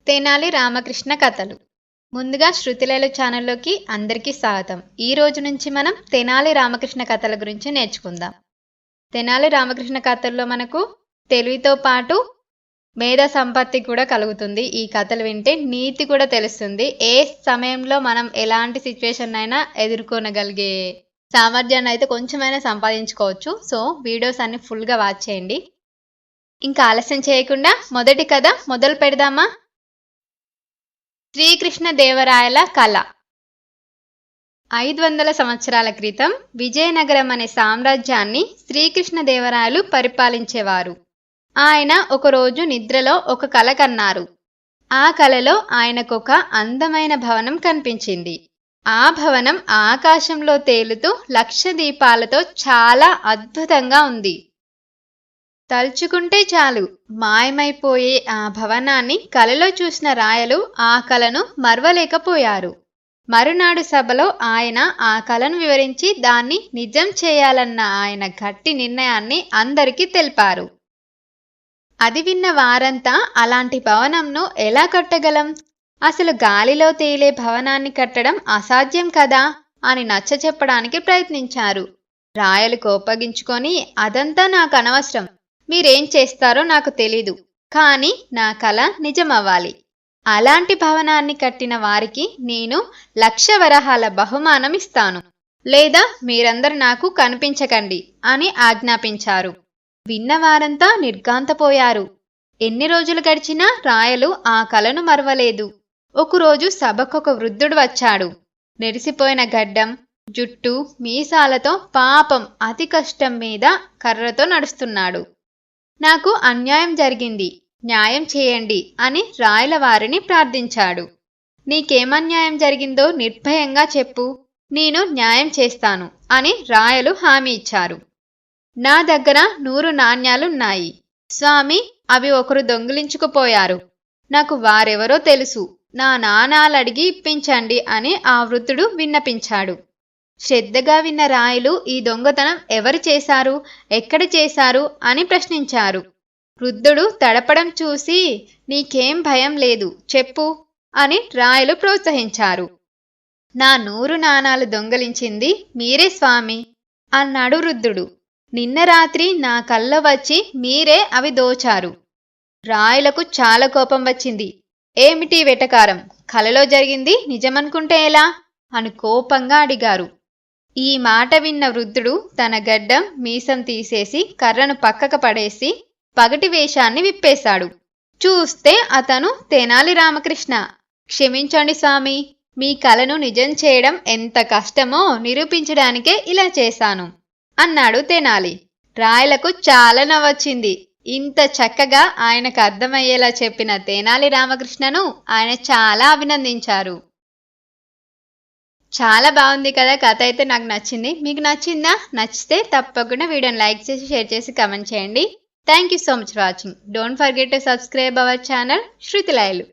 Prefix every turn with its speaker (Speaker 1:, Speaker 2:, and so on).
Speaker 1: తెనాలి రామకృష్ణ కథలు. ముందుగా శృతిలయలు ఛానల్లోకి అందరికీ స్వాగతం. ఈ రోజు నుంచి మనం తెనాలి రామకృష్ణ కథల గురించి నేర్చుకుందాం. తెనాలి రామకృష్ణ కథల్లో మనకు తెలివితో పాటు మేధా సంపత్తి కూడా కలుగుతుంది. ఈ కథలు వింటే నీతి కూడా తెలుస్తుంది. ఏ సమయంలో మనం ఎలాంటి సిచ్యువేషన్ అయినా ఎదుర్కొనగలిగే సామర్థ్యాన్ని అయితే కొంచెమైనా సంపాదించుకోవచ్చు. సో వీడియోస్ అన్ని ఫుల్గా వాచ్ చేయండి. ఇంకా ఆలస్యం చేయకుండా మొదటి కథ మొదలు పెడదామా? శ్రీకృష్ణదేవరాయల కళ. 500 సంవత్సరాల క్రితం విజయనగరం అనే సామ్రాజ్యాన్ని శ్రీకృష్ణదేవరాయలు పరిపాలించేవారు. ఆయన ఒకరోజు నిద్రలో ఒక కల కన్నారు. ఆ కలలో ఆయనకొక అందమైన భవనం కనిపించింది. ఆ భవనం ఆకాశంలో తేలుతూ లక్ష దీపాలతో చాలా అద్భుతంగా ఉంది. తలుచుకుంటే చాలు మాయమైపోయే ఆ భవనాన్ని కలలో చూసిన రాయలు ఆ కలను మరవలేకపోయారు. మరునాడు సభలో ఆయన ఆ కలను వివరించి దాన్ని నిజం చేయాలన్న ఆయన గట్టి నిర్ణయాన్ని అందరికీ తెలిపారు. అది విన్న వారంతా అలాంటి భవనంను ఎలా కట్టగలం? అసలు గాలిలో తేలే భవనాన్ని కట్టడం అసాధ్యం కదా అని నచ్చచెప్పడానికి ప్రయత్నించారు. రాయలు కోపగించుకొని, అదంతా నాకు అనవసరం, మీరేం చేస్తారో నాకు తెలీదు, కానీ నా కల నిజమవ్వాలి. అలాంటి భవనాన్ని కట్టిన వారికి నేను 1,00,000 వరహాల బహుమానం ఇస్తాను, లేదా మీరందరూ నాకు కనిపించకండి అని ఆజ్ఞాపించారు. విన్నవారంతా నిర్ఘాంతపోయారు. ఎన్ని రోజులు గడిచినా రాయలు ఆ కలను మరవలేదు. ఒకరోజు సభకొక వృద్ధుడు వచ్చాడు. నెరిసిపోయిన గడ్డం, జుట్టు, మీసాలతో పాపం అతి కష్టం మీద కర్రతో నడుస్తున్నాడు. నాకు అన్యాయం జరిగింది, న్యాయం చేయండి అని రాయల వారిని ప్రార్థించాడు. నీకేమన్యాయం జరిగిందో నిర్భయంగా చెప్పు, నేను న్యాయం చేస్తాను అని రాయలు హామీ ఇచ్చారు. నా దగ్గర 100 నాణ్యాలున్నాయి స్వామి, అవి ఒకరు దొంగిలించుకుపోయారు. నాకు వారెవరో తెలుసు, నా నాణాలడిగి ఇప్పించండి అని ఆ వృద్ధుడు విన్నపించాడు. శ్రద్ధగా విన్న రాయలు ఈ దొంగతనం ఎవరు చేశారు, ఎక్కడ చేశారు అని ప్రశ్నించారు. వృద్ధుడు తడపడం చూసి, నీకేం భయం లేదు, చెప్పు అని రాయలు ప్రోత్సహించారు. నా 100 నాణాలు దొంగలించింది మీరే స్వామి అన్నాడు వృద్ధుడు. నిన్న రాత్రి నా కల్లో వచ్చి మీరే అవి దోచారు. రాయలకు చాలా కోపం వచ్చింది. ఏమిటి వెటకారం, కలలో జరిగింది నిజమనుకుంటే ఎలా అని కోపంగా అడిగారు. ఈ మాట విన్న వృద్ధుడు తన గడ్డం, మీసం తీసేసి కర్రను పక్కకు పడేసి పగటి వేషాన్ని విప్పేశాడు. చూస్తే అతను తెనాలి రామకృష్ణ. క్షమించండి స్వామి, మీ కలను నిజం చేయడం ఎంత కష్టమో నిరూపించడానికే ఇలా చేశాను అన్నాడు తెనాలి. రాయలకు చాలా నవ్వొచ్చింది. ఇంత చక్కగా ఆయనకు అర్థమయ్యేలా చెప్పిన తెనాలి రామకృష్ణను ఆయన చాలా అభినందించారు. చాలా బాగుంది కదా కథ అయితే. నాకు నచ్చింది. మీకు నచ్చిందా? నచ్చితే తప్పకుండా వీడియోని లైక్ చేసి, షేర్ చేసి, కమెంట్ చేయండి. Thank you so much for watching. Don't forget to subscribe our channel శృతిలయలు.